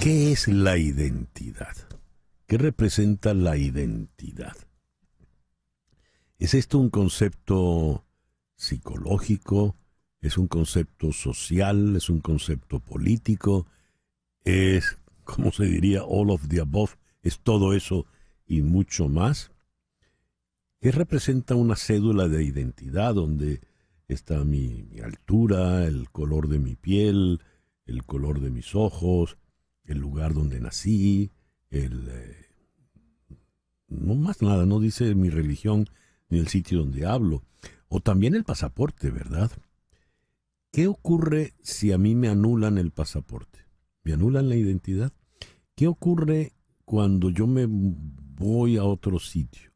¿Qué es la identidad? ¿Qué representa la identidad? ¿Es esto un concepto psicológico? ¿Es un concepto social? ¿Es un concepto político? ¿Es, como se diría, all of the above? ¿Es todo eso y mucho más? ¿Qué representa una cédula de identidad donde está mi altura, el color de mi piel, el color de mis ojos, el lugar donde nací, no más nada, no dice mi religión ni el sitio donde hablo, o también el pasaporte, ¿verdad? ¿Qué ocurre si a mí me anulan el pasaporte? ¿Me anulan la identidad? ¿Qué ocurre cuando yo me voy a otro sitio?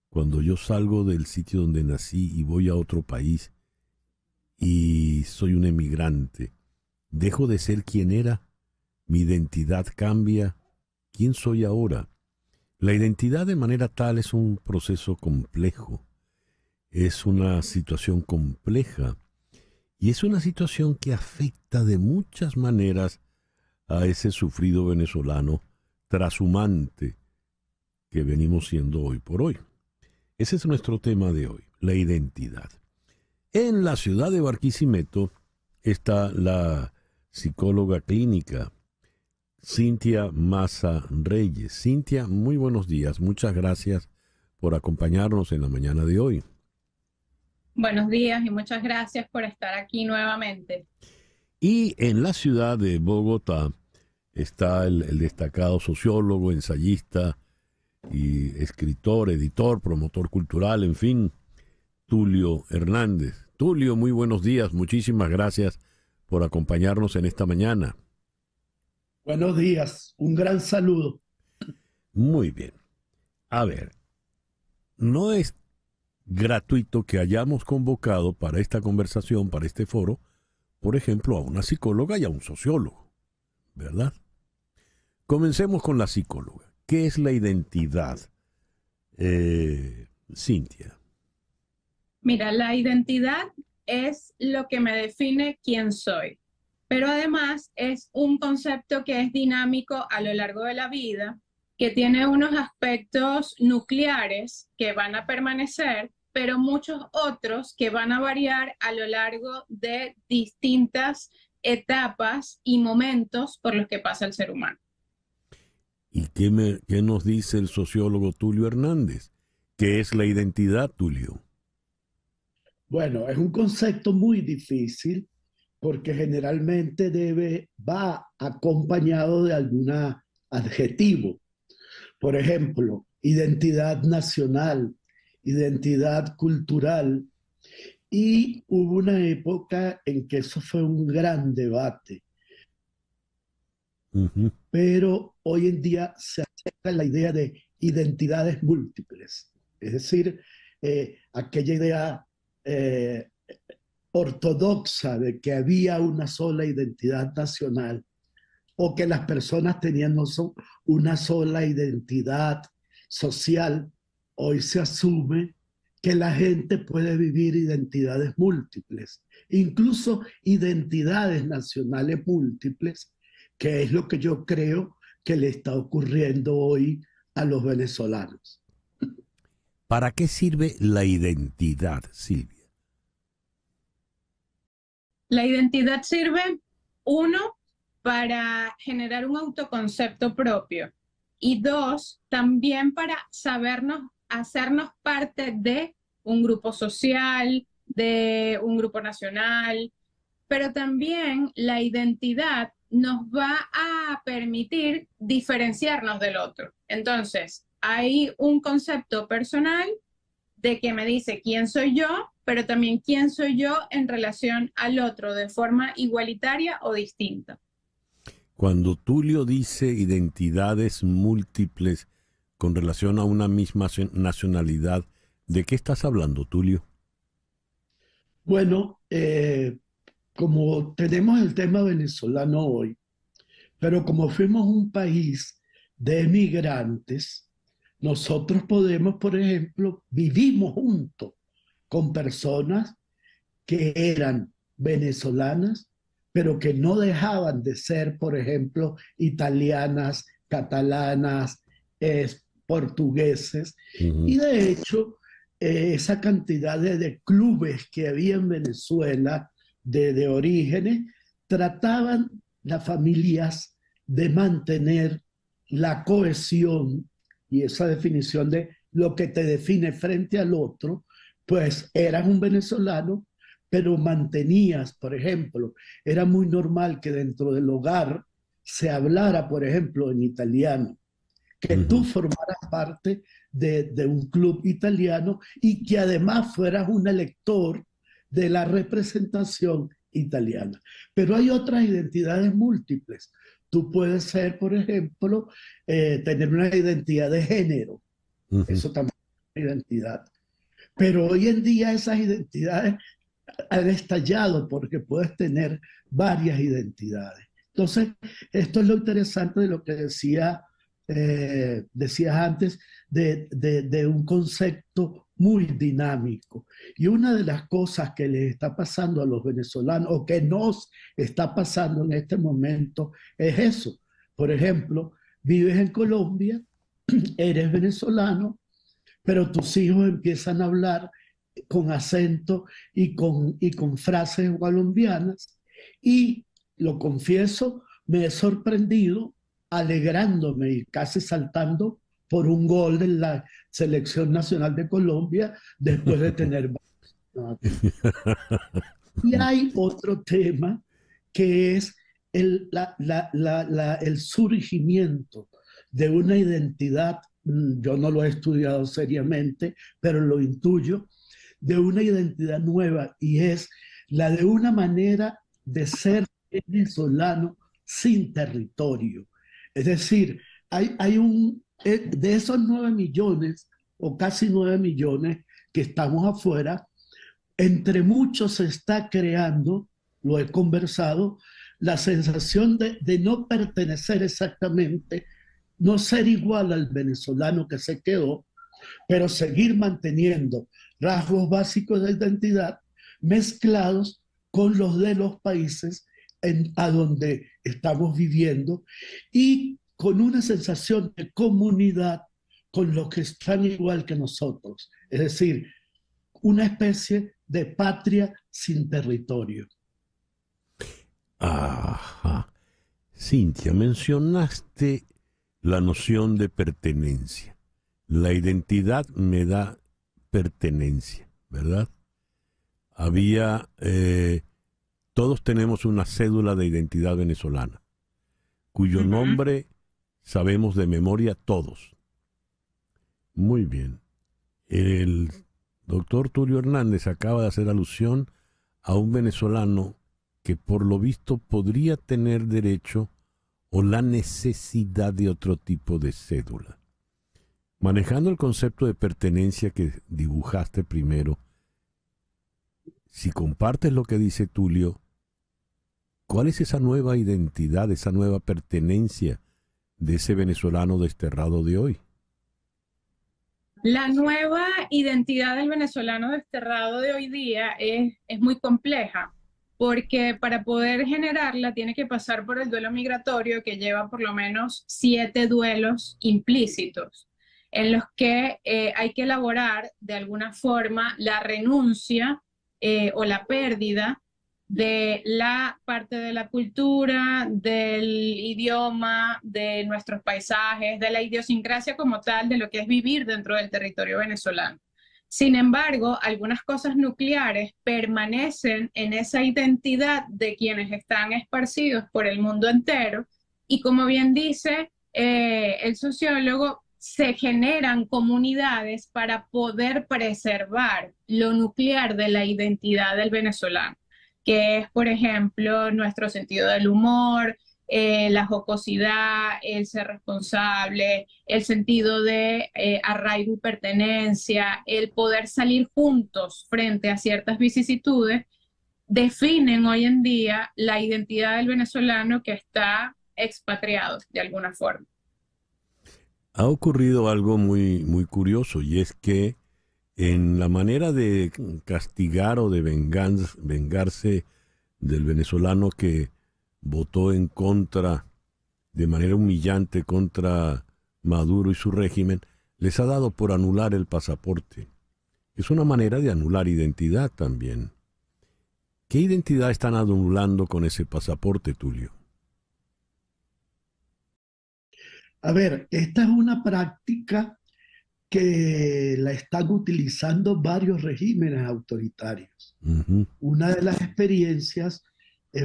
Cuando yo salgo del sitio donde nací y voy a otro país y soy un emigrante, ¿dejo de ser quien era? ¿Mi identidad cambia? ¿Quién soy ahora? La identidad de manera tal es un proceso complejo, es una situación compleja y es una situación que afecta de muchas maneras a ese sufrido venezolano trashumante que venimos siendo hoy por hoy. Ese es nuestro tema de hoy, la identidad. En la ciudad de Barquisimeto está la psicóloga clínica Cintia Maza Reyes. Cintia, muy buenos días. Muchas gracias por acompañarnos en la mañana de hoy. Buenos días y muchas gracias por estar aquí nuevamente. Y en la ciudad de Bogotá está el destacado sociólogo, ensayista y escritor, editor, promotor cultural, en fin, Tulio Hernández. Tulio, muy buenos días. Muchísimas gracias por acompañarnos en esta mañana. Buenos días, un gran saludo. Muy bien. A ver, no es gratuito que hayamos convocado para esta conversación, para este foro, por ejemplo, a una psicóloga y a un sociólogo, ¿verdad? Comencemos con la psicóloga. ¿Qué es la identidad? Cintia. Mira, la identidad es lo que me define quién soy, pero además es un concepto que es dinámico a lo largo de la vida, que tiene unos aspectos nucleares que van a permanecer, pero muchos otros que van a variar a lo largo de distintas etapas y momentos por los que pasa el ser humano. ¿Y qué nos dice el sociólogo Tulio Hernández? ¿Qué es la identidad, Tulio? Bueno, es un concepto muy difícil porque generalmente va acompañado de algún adjetivo. Por ejemplo, identidad nacional, identidad cultural. Y hubo una época en que eso fue un gran debate, Ujú. pero hoy en día se acepta la idea de identidades múltiples. Es decir, aquella idea eh, ortodoxa de que había una sola identidad nacional o que las personas tenían una sola identidad social, hoy se asume que la gente puede vivir identidades múltiples, incluso identidades nacionales múltiples, que es lo que yo creo que le está ocurriendo hoy a los venezolanos. ¿Para qué sirve la identidad, Silvia? La identidad sirve, uno, para generar un autoconcepto propio y dos, también para sabernos, hacernos parte de un grupo social, de un grupo nacional, pero también la identidad nos va a permitir diferenciarnos del otro. Entonces, hay un concepto personal de que me dice quién soy yo, pero también quién soy yo en relación al otro de forma igualitaria o distinta. Cuando Tulio dice identidades múltiples con relación a una misma nacionalidad, ¿de qué estás hablando, Tulio? Bueno, como tenemos el tema venezolano hoy, pero como fuimos un país de emigrantes, nosotros podemos, por ejemplo, vivimos juntos con personas que eran venezolanas, pero que no dejaban de ser, por ejemplo, italianas, catalanas, portugueses. Y de hecho, esa cantidad de clubes que había en Venezuela de orígenes, trataban las familias de mantener la cohesión y esa definición de lo que te define frente al otro, pues eras un venezolano, pero mantenías, por ejemplo, era muy normal que dentro del hogar se hablara, por ejemplo, en italiano, que tú formaras parte de un club italiano y que además fueras un elector de la representación italiana. Pero hay otras identidades múltiples. Tú puedes ser, por ejemplo, tener una identidad de género. Eso también es una identidad. Pero hoy en día esas identidades han estallado porque puedes tener varias identidades. Entonces, esto es lo interesante de lo que decías antes, de un concepto muy dinámico. Y una de las cosas que les está pasando a los venezolanos, o que nos está pasando en este momento, es eso. Por ejemplo, vives en Colombia, eres venezolano, pero tus hijos empiezan a hablar con acento y con frases colombianas. Y lo confieso, me he sorprendido alegrándome y casi saltando por un gol de la Selección Nacional de Colombia después de tener... Y hay otro tema que es el surgimiento de una identidad, yo no lo he estudiado seriamente, pero lo intuyo, de una identidad nueva, y es la de una manera de ser venezolano sin territorio. Es decir, de esos 9 millones o casi 9 millones que estamos afuera, entre muchos se está creando, lo he conversado, la sensación de no pertenecer exactamente, no ser igual al venezolano que se quedó, pero seguir manteniendo rasgos básicos de identidad mezclados con los de los países a donde estamos viviendo y con una sensación de comunidad con los que están igual que nosotros. Es decir, una especie de patria sin territorio. Ajá. Cintia, mencionaste la noción de pertenencia. La identidad me da pertenencia, ¿verdad? Todos tenemos una cédula de identidad venezolana, cuyo nombre sabemos de memoria todos. Muy bien. El doctor Tulio Hernández acaba de hacer alusión a un venezolano que por lo visto podría tener derecho o la necesidad de otro tipo de cédula. Manejando el concepto de pertenencia que dibujaste primero, si compartes lo que dice Tulio, ¿cuál es esa nueva identidad, esa nueva pertenencia de ese venezolano desterrado de hoy? La nueva identidad del venezolano desterrado de hoy día es muy compleja, porque para poder generarla tiene que pasar por el duelo migratorio, que lleva por lo menos 7 duelos implícitos, en los que hay que elaborar de alguna forma la renuncia o la pérdida de la parte de la cultura, del idioma, de nuestros paisajes, de la idiosincrasia como tal, de lo que es vivir dentro del territorio venezolano. Sin embargo, algunas cosas nucleares permanecen en esa identidad de quienes están esparcidos por el mundo entero, y como bien dice el sociólogo, se generan comunidades para poder preservar lo nuclear de la identidad del venezolano, que es, por ejemplo, nuestro sentido del humor, la jocosidad, el ser responsable, el sentido de arraigo y pertenencia, el poder salir juntos frente a ciertas vicisitudes, definen hoy en día la identidad del venezolano que está expatriado de alguna forma. Ha ocurrido algo muy, muy curioso, y es que en la manera de castigar o de vengarse del venezolano que votó en contra, de manera humillante, contra Maduro y su régimen, les ha dado por anular el pasaporte. Es una manera de anular identidad también. ¿Qué identidad están anulando con ese pasaporte, Tulio? A ver, esta es una práctica que la están utilizando varios regímenes autoritarios. Ujú. Una de las experiencias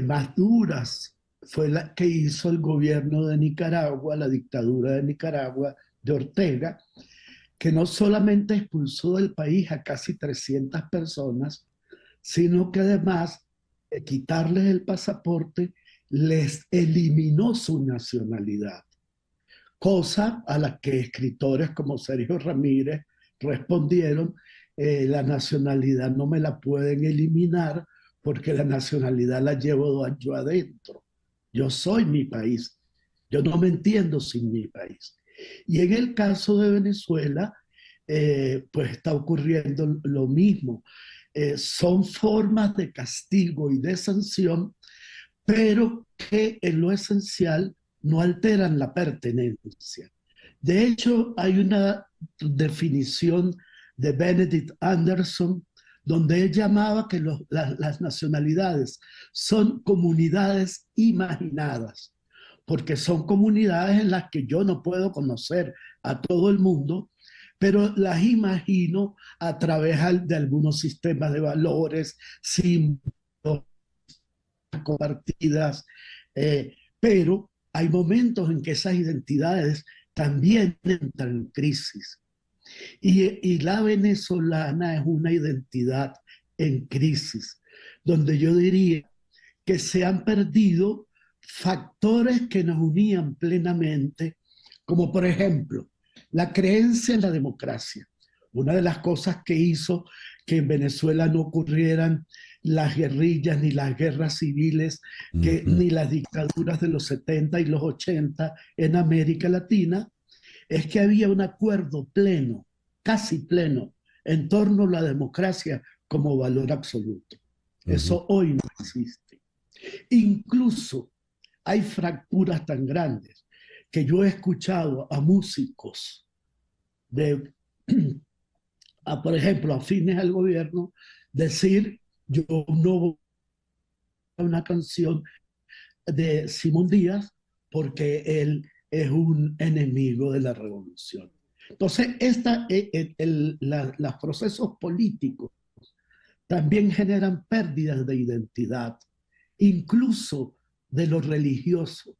más duras fue la que hizo el gobierno de Nicaragua, la dictadura de Nicaragua de Ortega, que no solamente expulsó del país a casi 300 personas, sino que además de quitarles el pasaporte, les eliminó su nacionalidad, cosa a la que escritores como Sergio Ramírez respondieron, la nacionalidad no me la pueden eliminar porque la nacionalidad la llevo yo adentro. Yo soy mi país. Yo no me entiendo sin mi país. Y en el caso de Venezuela, pues está ocurriendo lo mismo. Son formas de castigo y de sanción, pero que en lo esencial no alteran la pertenencia. De hecho, hay una definición de Benedict Anderson donde él llamaba que las nacionalidades son comunidades imaginadas, porque son comunidades en las que yo no puedo conocer a todo el mundo, pero las imagino a través de algunos sistemas de valores, símbolos, compartidas, pero hay momentos en que esas identidades también entran en crisis. Y la venezolana es una identidad en crisis, donde yo diría que se han perdido factores que nos unían plenamente, como por ejemplo la creencia en la democracia. Una de las cosas que hizo que en Venezuela no ocurrieran las guerrillas ni las guerras civiles, Ujú. ni las dictaduras de los 70 y los 80 en América Latina, es que había un acuerdo pleno, casi pleno, en torno a la democracia como valor absoluto. Ujú. Eso hoy no existe. Incluso hay fracturas tan grandes que yo he escuchado a músicos de, por ejemplo, afines al gobierno, decir, yo no voy a una canción de Simón Díaz porque él es un enemigo de la revolución. Entonces, los procesos políticos también generan pérdidas de identidad, incluso de lo religioso,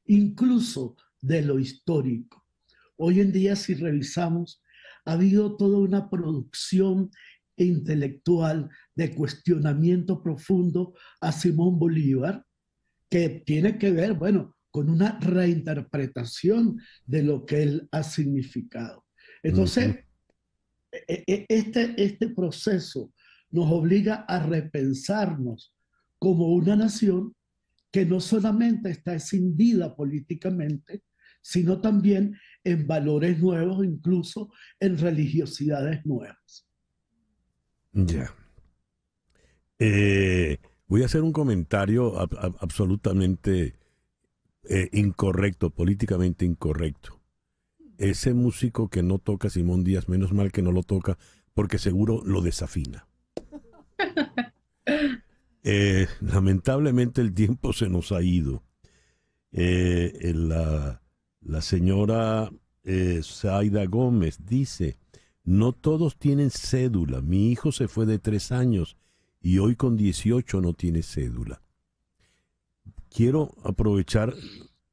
incluso de lo histórico. Hoy en día, si revisamos, ha habido toda una producción intelectual de cuestionamiento profundo a Simón Bolívar, que tiene que ver, bueno, con una reinterpretación de lo que él ha significado. Ujú. Entonces, este proceso nos obliga a repensarnos como una nación que no solamente está escindida políticamente, sino también en valores nuevos, incluso en religiosidades nuevas. Ya. Voy a hacer un comentario absolutamente incorrecto, políticamente incorrecto. Ese músico que no toca Simón Díaz, menos mal que no lo toca, porque seguro lo desafina. Lamentablemente el tiempo se nos ha ido. La señora Zaida Gómez dice, no todos tienen cédula. Mi hijo se fue de 3 años y hoy con 18 no tiene cédula. Quiero aprovechar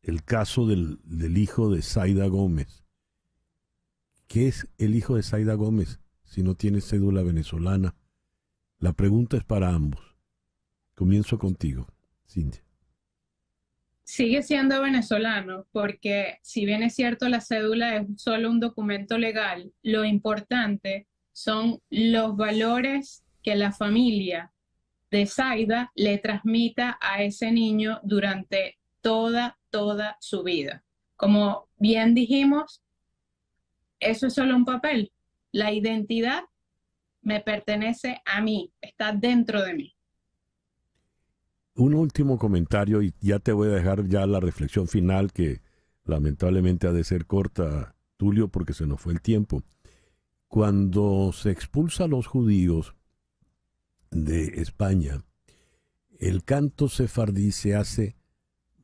el caso del hijo de Zaida Gómez. ¿Qué es el hijo de Zaida Gómez si no tiene cédula venezolana? La pregunta es para ambos. Comienzo contigo, Cintia. Sigue siendo venezolano porque si bien es cierto la cédula es solo un documento legal, lo importante son los valores que la familia de Zaida le transmita a ese niño durante toda su vida. Como bien dijimos, eso es solo un papel. La identidad me pertenece a mí, está dentro de mí. Un último comentario y ya te voy a dejar ya la reflexión final que lamentablemente ha de ser corta, Tulio, porque se nos fue el tiempo. Cuando se expulsa a los judíos de España, el canto sefardí se hace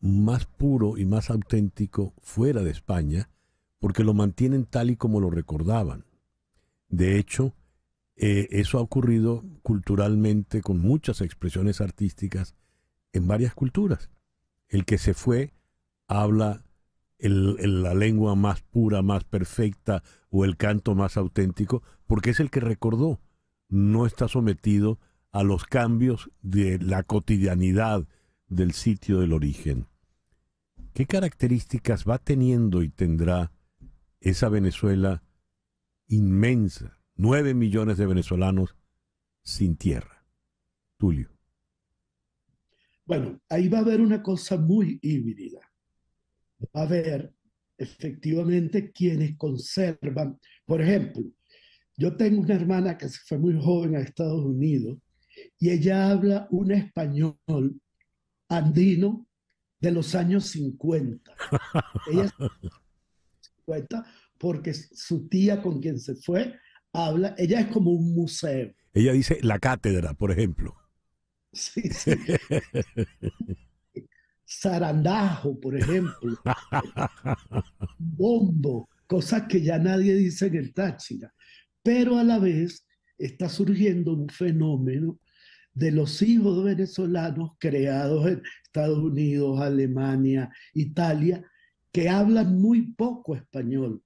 más puro y más auténtico fuera de España porque lo mantienen tal y como lo recordaban. De hecho, eso ha ocurrido culturalmente con muchas expresiones artísticas en varias culturas. El que se fue habla la lengua más pura, más perfecta o el canto más auténtico porque es el que recordó. No está sometido a los cambios de la cotidianidad del sitio del origen. ¿Qué características va teniendo y tendrá esa Venezuela inmensa? 9 millones de venezolanos sin tierra. Tulio. Bueno, ahí va a haber una cosa muy híbrida. Va a haber efectivamente quienes conservan, por ejemplo, yo tengo una hermana que se fue muy joven a Estados Unidos y ella habla un español andino de los años 50. Ella es 50 porque su tía con quien se fue habla, ella es como un museo. Ella dice la cátedra, por ejemplo. Sí, sí. Zarandajo, por ejemplo. Bombo, cosas que ya nadie dice en el Táchira. Pero a la vez está surgiendo un fenómeno de los hijos venezolanos creados en Estados Unidos, Alemania, Italia, que hablan muy poco español,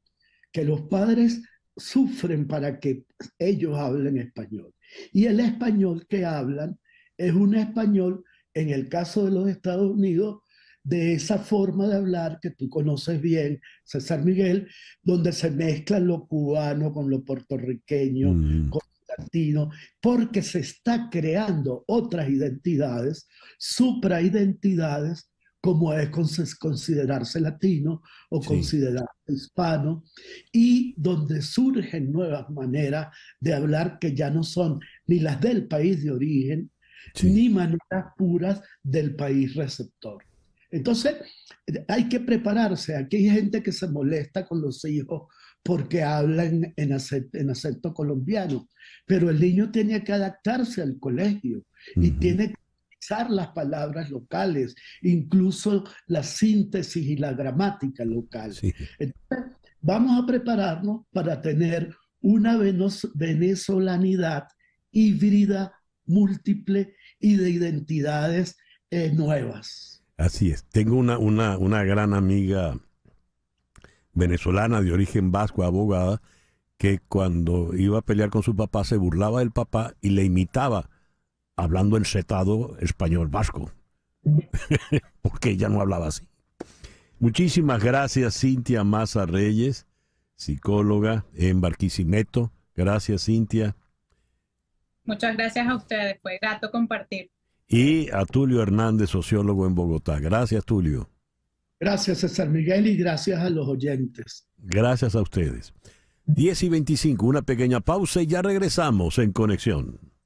que los padres sufren para que ellos hablen español. Y el español que hablan es un español, en el caso de los Estados Unidos, de esa forma de hablar que tú conoces bien, César Miguel, donde se mezcla lo cubano con lo puertorriqueño, con lo latino, porque se está creando otras identidades, supraidentidades, como es considerarse latino o Sí. considerarse hispano, y donde surgen nuevas maneras de hablar que ya no son ni las del país de origen, Sí. ni maneras puras del país receptor. Entonces, hay que prepararse. Aquí hay gente que se molesta con los hijos porque hablan en acento colombiano, pero el niño tiene que adaptarse al colegio y tiene que utilizar las palabras locales, incluso la síntesis y la gramática local. Sí. Entonces, vamos a prepararnos para tener una venezolanidad híbrida, múltiple y de identidades nuevas. Así es. Tengo una gran amiga venezolana de origen vasco, abogada, que cuando iba a pelear con su papá se burlaba del papá y le imitaba hablando encetado español vasco, porque ella no hablaba así. Muchísimas gracias, Cintia Maza Reyes, psicóloga en Barquisimeto. Gracias, Cintia. Muchas gracias a ustedes, fue grato compartir. Y a Tulio Hernández, sociólogo en Bogotá. Gracias, Tulio. Gracias, César Miguel, y gracias a los oyentes. Gracias a ustedes. 10:25, una pequeña pausa y ya regresamos en Conexión.